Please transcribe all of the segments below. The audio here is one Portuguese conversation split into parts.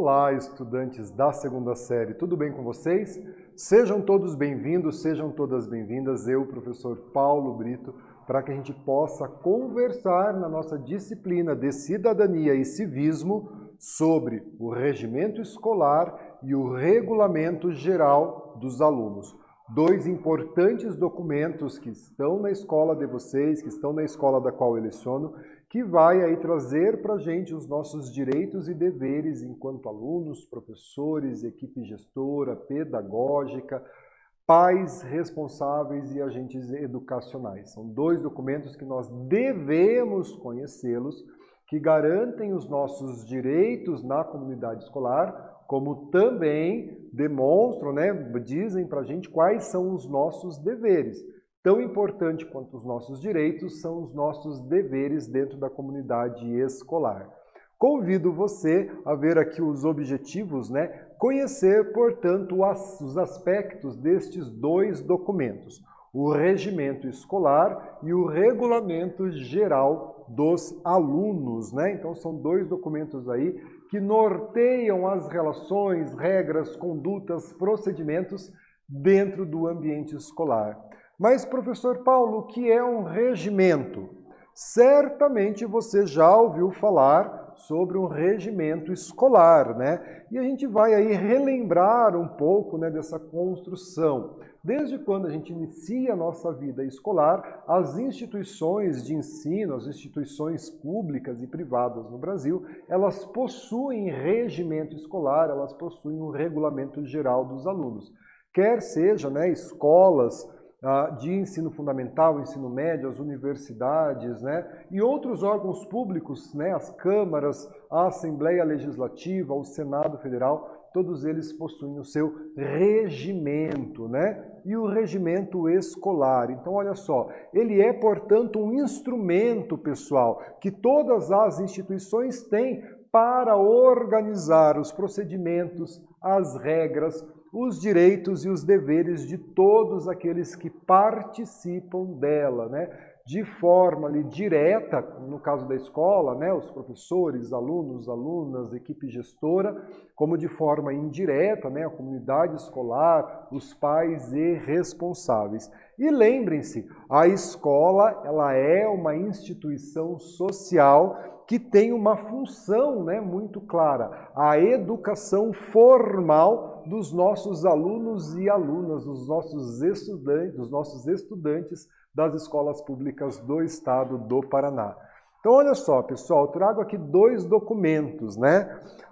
Olá, estudantes da segunda série, tudo bem com vocês? Sejam todos bem-vindos, sejam todas bem-vindas, eu, professor Paulo Brito, para que a gente possa conversar na nossa disciplina de Cidadania e Civismo sobre o regimento escolar e o regulamento geral dos alunos. Dois importantes documentos que estão na escola de vocês, que estão na escola da qual eu leciono, que vai aí trazer para a gente os nossos direitos e deveres enquanto alunos, professores, equipe gestora, pedagógica, pais responsáveis e agentes educacionais. São dois documentos que nós devemos conhecê-los, que garantem os nossos direitos na comunidade escolar, como também demonstram, dizem para a gente quais são os nossos deveres. Tão importante quanto os nossos direitos são os nossos deveres dentro da comunidade escolar. Convido você a ver aqui os objetivos, conhecer, portanto, os aspectos destes dois documentos, o regimento escolar e o regulamento geral dos alunos, Então, são dois documentos aí que norteiam as relações, regras, condutas, procedimentos dentro do ambiente escolar. Mas, professor Paulo, o que é um regimento? Certamente você já ouviu falar sobre um regimento escolar, E a gente vai aí relembrar um pouco, dessa construção. Desde quando a gente inicia a nossa vida escolar, as instituições de ensino, as instituições públicas e privadas no Brasil, elas possuem regimento escolar, elas possuem um regulamento geral dos alunos. Quer seja, escolas de ensino fundamental, ensino médio, as universidades, e outros órgãos públicos, as câmaras, a Assembleia Legislativa, o Senado Federal, todos eles possuem o seu regimento, E o regimento escolar. Então, olha só, ele é, portanto, um instrumento, pessoal, que todas as instituições têm para organizar os procedimentos, as regras, os direitos e os deveres de todos aqueles que participam dela, De forma direta, no caso da escola, os professores, alunos, alunas, equipe gestora, como de forma indireta, a comunidade escolar, os pais e responsáveis. E lembrem-se, a escola ela é uma instituição social que tem uma função muito clara, a educação formal dos nossos alunos e alunas, dos nossos estudantes das escolas públicas do estado do Paraná. Então, olha só, pessoal, eu trago aqui dois documentos,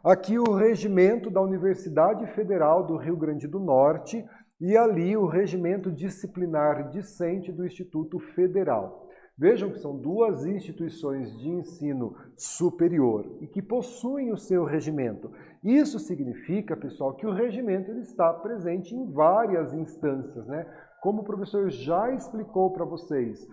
Aqui o regimento da Universidade Federal do Rio Grande do Norte e ali o regimento disciplinar discente do Instituto Federal. Vejam que são duas instituições de ensino superior e que possuem o seu regimento. Isso significa, pessoal, que o regimento ele está presente em várias instâncias, Como o professor já explicou para vocês,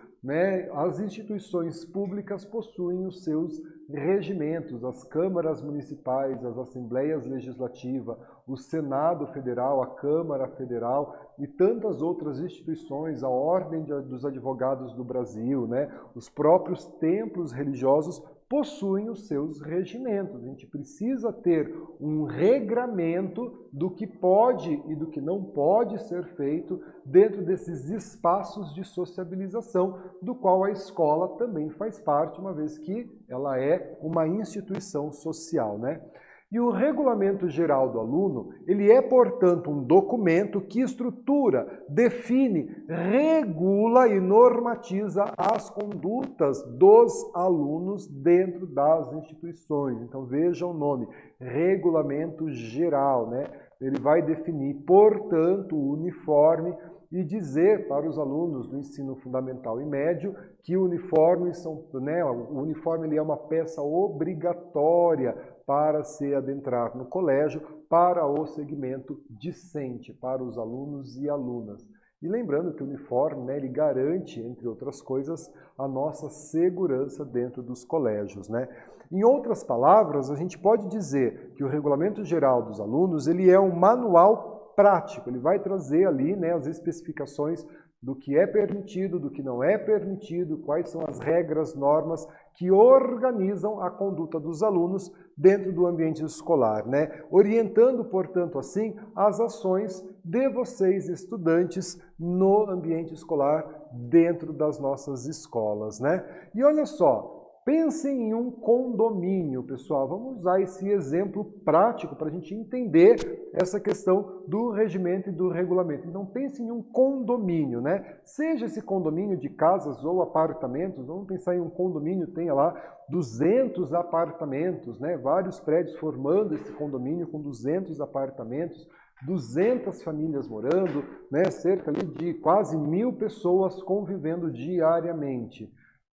as instituições públicas possuem os seus regimentos, as câmaras municipais, as assembleias legislativas, o Senado Federal, a Câmara Federal e tantas outras instituições, a Ordem dos Advogados do Brasil, os próprios templos religiosos possuem os seus regimentos. A gente precisa ter um regramento do que pode e do que não pode ser feito dentro desses espaços de sociabilização, do qual a escola também faz parte, uma vez que ela é uma instituição social, E o Regulamento Geral do Aluno, ele é, portanto, um documento que estrutura, define, regula e normatiza as condutas dos alunos dentro das instituições. Então, veja o nome, Regulamento Geral, Ele vai definir, portanto, o uniforme e dizer para os alunos do ensino fundamental e médio que o uniforme ele é uma peça obrigatória para se adentrar no colégio para o segmento discente, para os alunos e alunas. E lembrando que o uniforme, ele garante, entre outras coisas, a nossa segurança dentro dos colégios, Em outras palavras, a gente pode dizer que o Regulamento Geral dos Alunos, ele é um manual prático, ele vai trazer ali as especificações do que é permitido, do que não é permitido, quais são as regras, normas que organizam a conduta dos alunos dentro do ambiente escolar, né? Orientando, portanto, assim, as ações de vocês, estudantes, no ambiente escolar, dentro das nossas escolas, né? E olha só, pensem em um condomínio, pessoal. Vamos usar esse exemplo prático para a gente entender essa questão do regimento e do regulamento. Então, pensem em um condomínio, né? Seja esse condomínio de casas ou apartamentos, vamos pensar em um condomínio, tenha lá 200 apartamentos, né? Vários prédios formando esse condomínio com 200 apartamentos, 200 famílias morando, né? Cerca ali de quase 1.000 pessoas convivendo diariamente.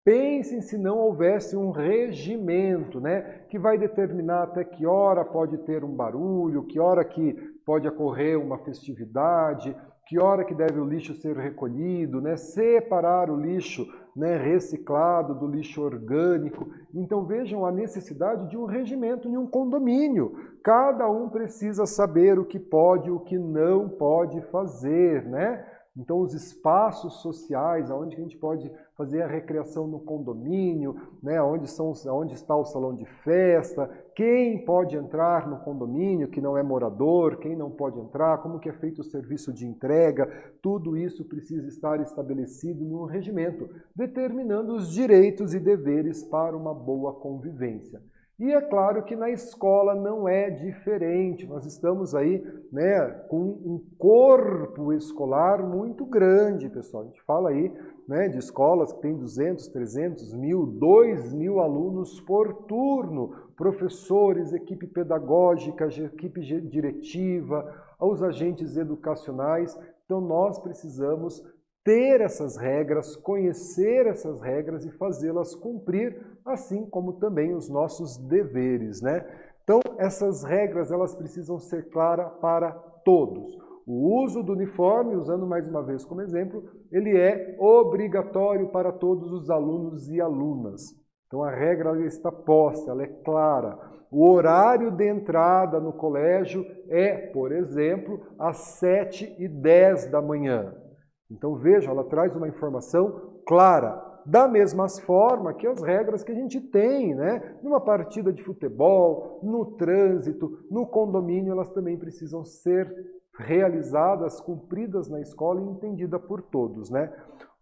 Pensem se não houvesse um regimento, né, que vai determinar até que hora pode ter um barulho, que hora que pode ocorrer uma festividade, que hora que deve o lixo ser recolhido, né, separar o lixo, né, reciclado do lixo orgânico. Então vejam a necessidade de um regimento em um condomínio. Cada um precisa saber o que pode e o que não pode fazer, né? Então, os espaços sociais, onde a gente pode fazer a recreação no condomínio, né? Onde está o salão de festa, quem pode entrar no condomínio que não é morador, quem não pode entrar, como que é feito o serviço de entrega, tudo isso precisa estar estabelecido no regimento, determinando os direitos e deveres para uma boa convivência. E é claro que na escola não é diferente, nós estamos aí, né, com um corpo escolar muito grande, pessoal. A gente fala aí, né, de escolas que tem 200, 300, 1.000, 2.000 alunos por turno, professores, equipe pedagógica, equipe diretiva, os agentes educacionais. Então nós precisamos ter essas regras, conhecer essas regras e fazê-las cumprir, assim como também os nossos deveres, né? Então, essas regras, elas precisam ser claras para todos. O uso do uniforme, usando mais uma vez como exemplo, ele é obrigatório para todos os alunos e alunas. Então, a regra está posta, ela é clara. O horário de entrada no colégio é, por exemplo, às 7h10 da manhã. Então vejam, ela traz uma informação clara, da mesma forma que as regras que a gente tem, né? Numa partida de futebol, no trânsito, no condomínio, elas também precisam ser realizadas, cumpridas na escola e entendidas por todos, né?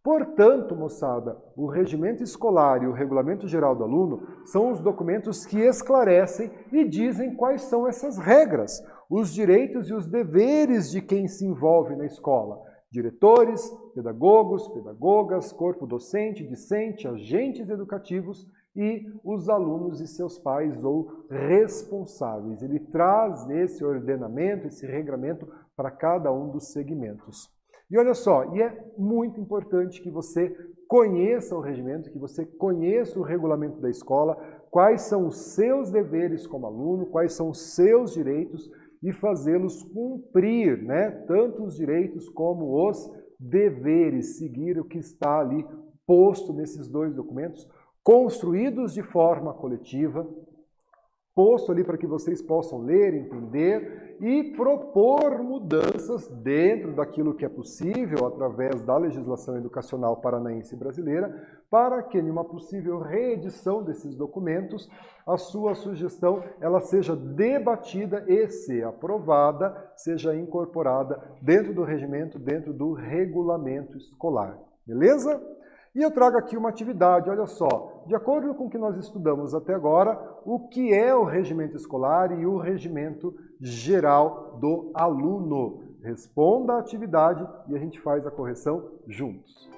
Portanto, moçada, o regimento escolar e o regulamento geral do aluno são os documentos que esclarecem e dizem quais são essas regras, os direitos e os deveres de quem se envolve na escola. Diretores, pedagogos, pedagogas, corpo docente, discente, agentes educativos e os alunos e seus pais ou responsáveis. Ele traz esse ordenamento, esse regramento para cada um dos segmentos. E olha só, e é muito importante que você conheça o regimento, que você conheça o regulamento da escola, quais são os seus deveres como aluno, quais são os seus direitos, e fazê-los cumprir, né? Tanto os direitos como os deveres, seguir o que está ali posto nesses dois documentos, construídos de forma coletiva, posto ali para que vocês possam ler, entender e propor mudanças dentro daquilo que é possível através da legislação educacional paranaense e brasileira, para que, em uma possível reedição desses documentos, a sua sugestão ela seja debatida e, se aprovada, seja incorporada dentro do regimento, dentro do regulamento escolar. Beleza? E eu trago aqui uma atividade, olha só, de acordo com o que nós estudamos até agora, o que é o regimento escolar e o regimento geral do aluno. Responda a atividade e a gente faz a correção juntos.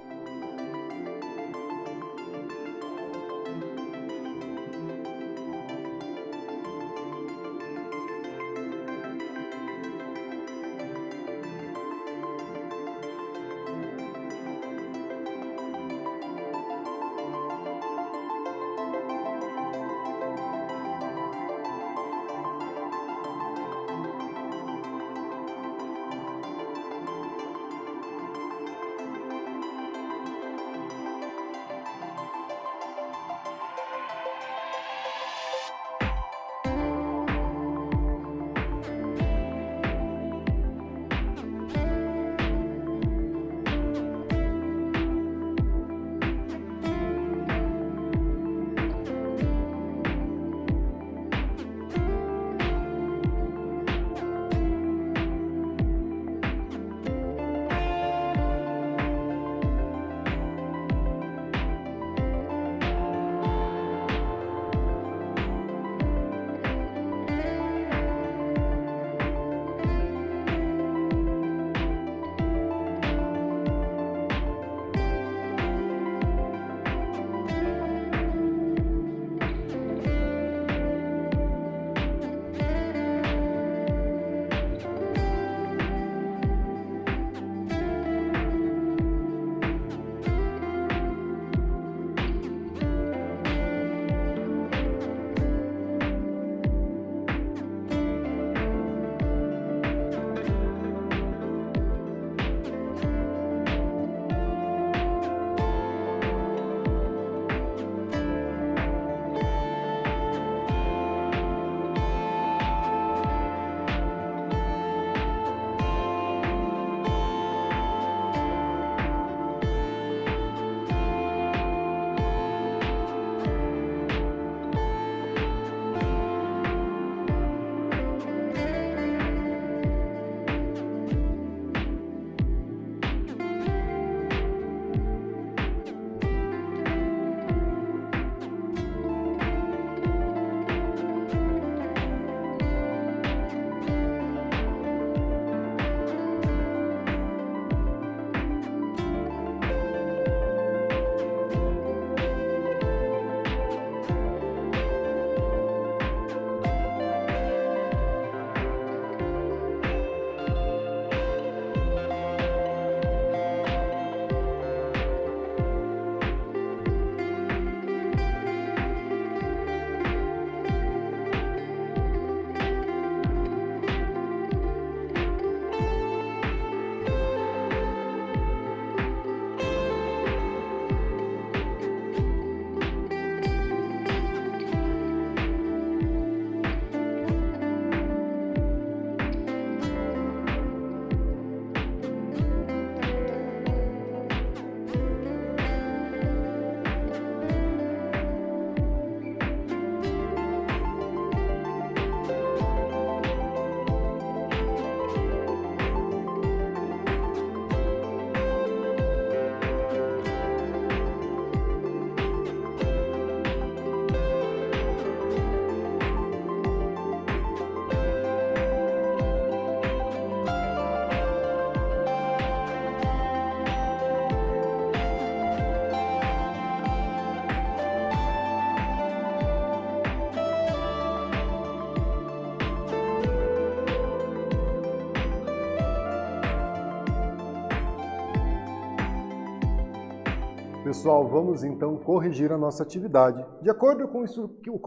Pessoal, vamos então corrigir a nossa atividade. De acordo com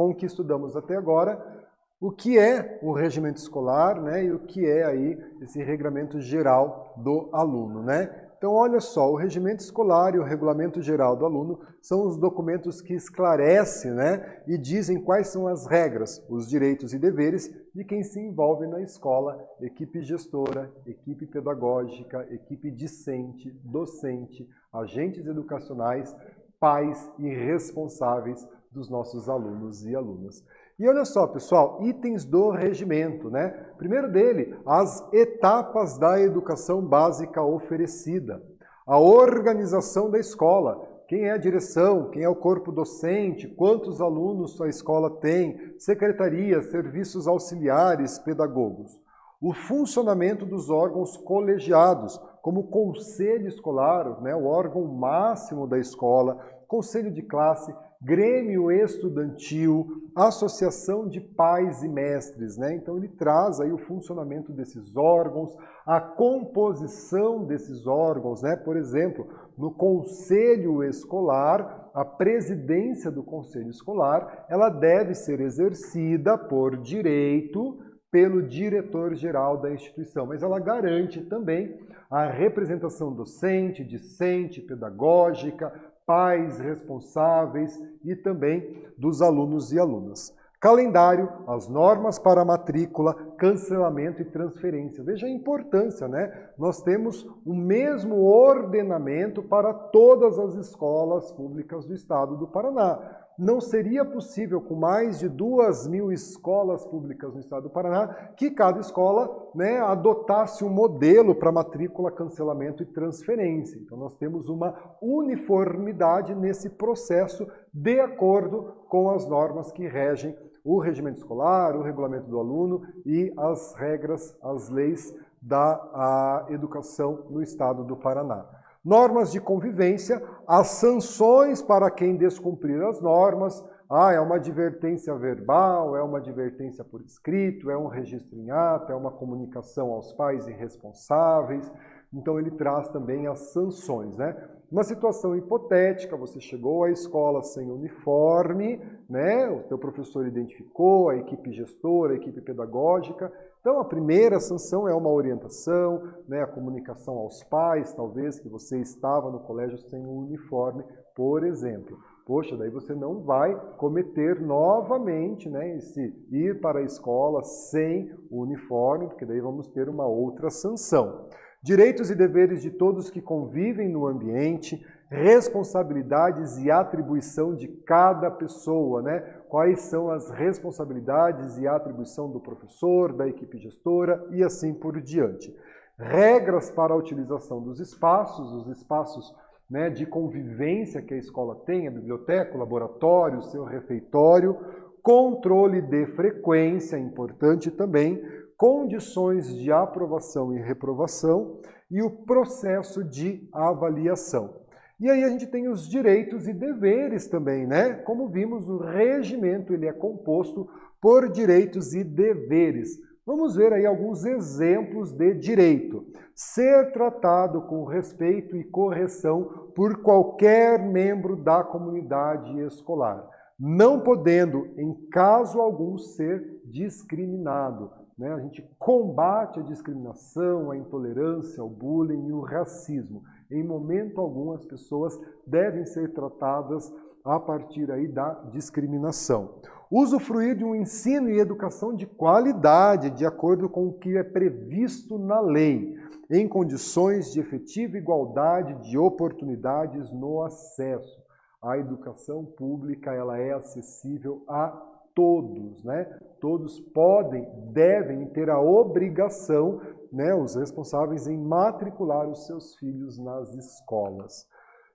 o que estudamos até agora, o que é o regimento escolar, né, e o que é aí esse regramento geral do aluno, né? Então, olha só, o regimento escolar e o regulamento geral do aluno são os documentos que esclarecem, né, e dizem quais são as regras, os direitos e deveres de quem se envolve na escola, equipe gestora, equipe pedagógica, equipe discente, docente, agentes educacionais, pais e responsáveis dos nossos alunos e alunas. E olha só, pessoal, itens do regimento, né? Primeiro dele, as etapas da educação básica oferecida. A organização da escola. Quem é a direção? Quem é o corpo docente? Quantos alunos a escola tem? Secretaria, serviços auxiliares, pedagogos. O funcionamento dos órgãos colegiados, como o conselho escolar, né? O órgão máximo da escola, conselho de classe, grêmio estudantil, associação de pais e mestres, né? Então ele traz aí o funcionamento desses órgãos, a composição desses órgãos, né? Por exemplo, no conselho escolar, a presidência do conselho escolar, ela deve ser exercida por direito pelo diretor-geral da instituição, mas ela garante também a representação docente, discente, pedagógica, pais responsáveis e também dos alunos e alunas. Calendário, as normas para matrícula, cancelamento e transferência. Veja a importância, né? Nós temos o mesmo ordenamento para todas as escolas públicas do estado do Paraná. Não seria possível, com mais de 2.000 escolas públicas no estado do Paraná, que cada escola, né, adotasse um modelo para matrícula, cancelamento e transferência. Então nós temos uma uniformidade nesse processo de acordo com as normas que regem o regimento escolar, o regulamento do aluno e as regras, as leis da educação no estado do Paraná. Normas de convivência, as sanções para quem descumprir as normas. É uma advertência verbal, é uma advertência por escrito, é um registro em ata, é uma comunicação aos pais e responsáveis. Então ele traz também as sanções, né? Uma situação hipotética, você chegou à escola sem uniforme, né? O teu professor identificou, a equipe gestora, a equipe pedagógica. Então a primeira sanção é uma orientação, né? A comunicação aos pais, talvez, que você estava no colégio sem um uniforme, por exemplo. Poxa, daí você não vai cometer novamente, né, esse ir para a escola sem o uniforme, porque daí vamos ter uma outra sanção. Direitos e deveres de todos que convivem no ambiente, responsabilidades e atribuição de cada pessoa, né? Quais são as responsabilidades e atribuição do professor, da equipe gestora e assim por diante. Regras para a utilização dos espaços, os espaços, né, de convivência que a escola tem, a biblioteca, o laboratório, o seu refeitório, controle de frequência, importante também, condições de aprovação e reprovação e o processo de avaliação. E aí a gente tem os direitos e deveres também, né? Como vimos, o regimento ele é composto por direitos e deveres. Vamos ver aí alguns exemplos de direito. Ser tratado com respeito e correção por qualquer membro da comunidade escolar, não podendo, em caso algum, ser discriminado. Né? A gente combate a discriminação, a intolerância, o bullying e o racismo. Em momento algum, as pessoas devem ser tratadas a partir aí da discriminação. Usufruir de um ensino e educação de qualidade, de acordo com o que é previsto na lei, em condições de efetiva igualdade de oportunidades no acesso. A educação pública ela é acessível a todos, né? Todos podem, devem ter a obrigação, né, os responsáveis em matricular os seus filhos nas escolas.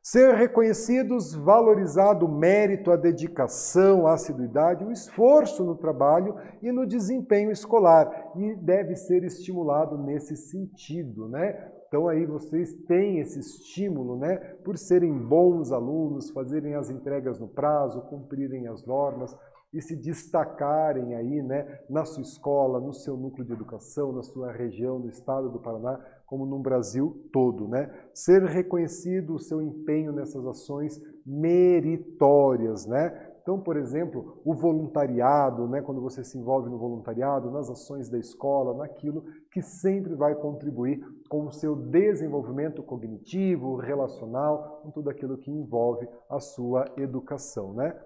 Ser reconhecidos, valorizado o mérito, a dedicação, a assiduidade, o esforço no trabalho e no desempenho escolar. E deve ser estimulado nesse sentido, né? Então aí vocês têm esse estímulo, né? Por serem bons alunos, fazerem as entregas no prazo, cumprirem as normas e se destacarem aí, né, na sua escola, no seu núcleo de educação, na sua região, no estado do Paraná, como no Brasil todo, né? Ser reconhecido o seu empenho nessas ações meritórias, né? Então, por exemplo, o voluntariado, né, quando você se envolve no voluntariado, nas ações da escola, naquilo que sempre vai contribuir com o seu desenvolvimento cognitivo, relacional, com tudo aquilo que envolve a sua educação, né?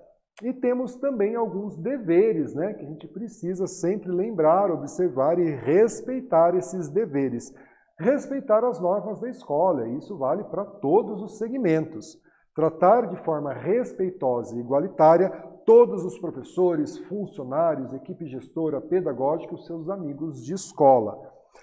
E temos também alguns deveres, né, que a gente precisa sempre lembrar, observar e respeitar esses deveres. Respeitar as normas da escola, e isso vale para todos os segmentos. Tratar de forma respeitosa e igualitária todos os professores, funcionários, equipe gestora, pedagógica e os seus amigos de escola.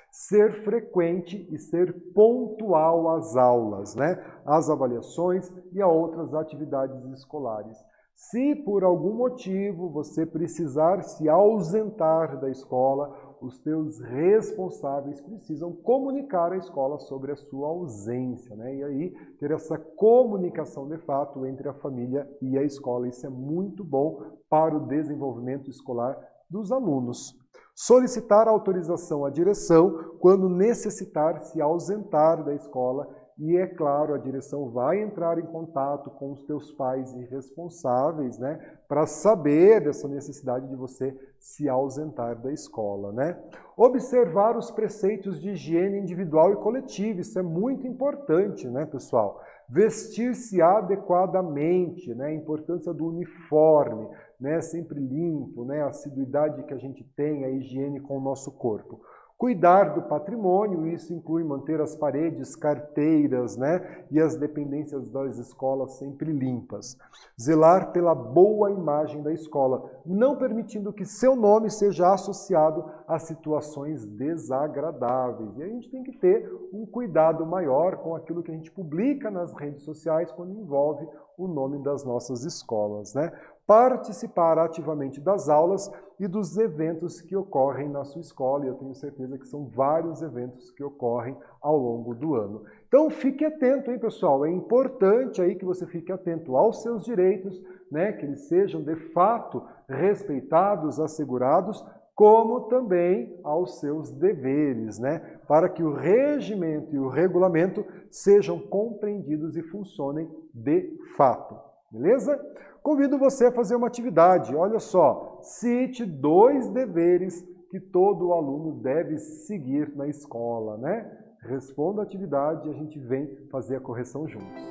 Ser frequente e ser pontual às aulas, né? Às avaliações e a outras atividades escolares. Se por algum motivo você precisar se ausentar da escola, os teus responsáveis precisam comunicar à escola sobre a sua ausência, né? E aí ter essa comunicação de fato entre a família e a escola. Isso é muito bom para o desenvolvimento escolar dos alunos. Solicitar autorização à direção quando necessitar se ausentar da escola. E, é claro, a direção vai entrar em contato com os teus pais e responsáveis, né, para saber dessa necessidade de você se ausentar da escola, né? Observar os preceitos de higiene individual e coletiva, isso é muito importante, né, pessoal? Vestir-se adequadamente, né, a importância do uniforme, né, sempre limpo, né, a assiduidade que a gente tem, a higiene com o nosso corpo. Cuidar do patrimônio, isso inclui manter as paredes, carteiras, né, e as dependências das escolas sempre limpas. Zelar pela boa imagem da escola, não permitindo que seu nome seja associado a situações desagradáveis. E a gente tem que ter um cuidado maior com aquilo que a gente publica nas redes sociais quando envolve o nome das nossas escolas, né? Participar ativamente das aulas e dos eventos que ocorrem na sua escola, e eu tenho certeza que são vários eventos que ocorrem ao longo do ano. Então fique atento, hein, pessoal? É importante aí que você fique atento aos seus direitos, né, que eles sejam de fato respeitados, assegurados, como também aos seus deveres, né, para que o regimento e o regulamento sejam compreendidos e funcionem de fato. Beleza? Convido você a fazer uma atividade. Olha só, cite 2 deveres que todo aluno deve seguir na escola, né? Responda a atividade e a gente vem fazer a correção juntos.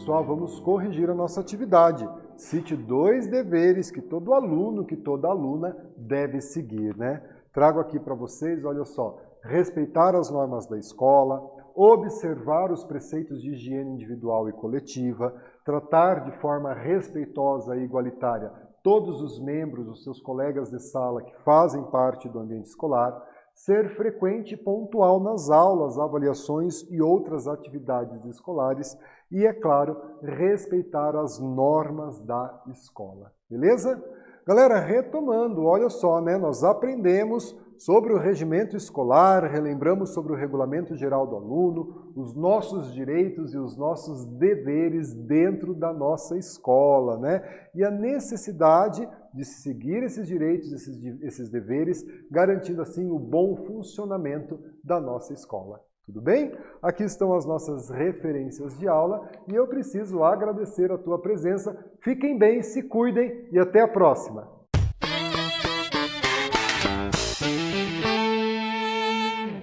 pessoal, vamos corrigir a nossa atividade. Cite 2 deveres que todo aluno, que toda aluna deve seguir, né? Trago aqui para vocês, olha só, respeitar as normas da escola, observar os preceitos de higiene individual e coletiva, tratar de forma respeitosa e igualitária todos os membros, os seus colegas de sala que fazem parte do ambiente escolar, ser frequente e pontual nas aulas, avaliações e outras atividades escolares e, é claro, respeitar as normas da escola. Beleza? Galera, retomando, olha só, né? Nós aprendemos sobre o regimento escolar, relembramos sobre o regulamento geral do aluno, os nossos direitos e os nossos deveres dentro da nossa escola, né? E a necessidade de seguir esses direitos, esses deveres, garantindo assim o bom funcionamento da nossa escola. Tudo bem? Aqui estão as nossas referências de aula e eu preciso agradecer a tua presença. Fiquem bem, se cuidem e até a próxima!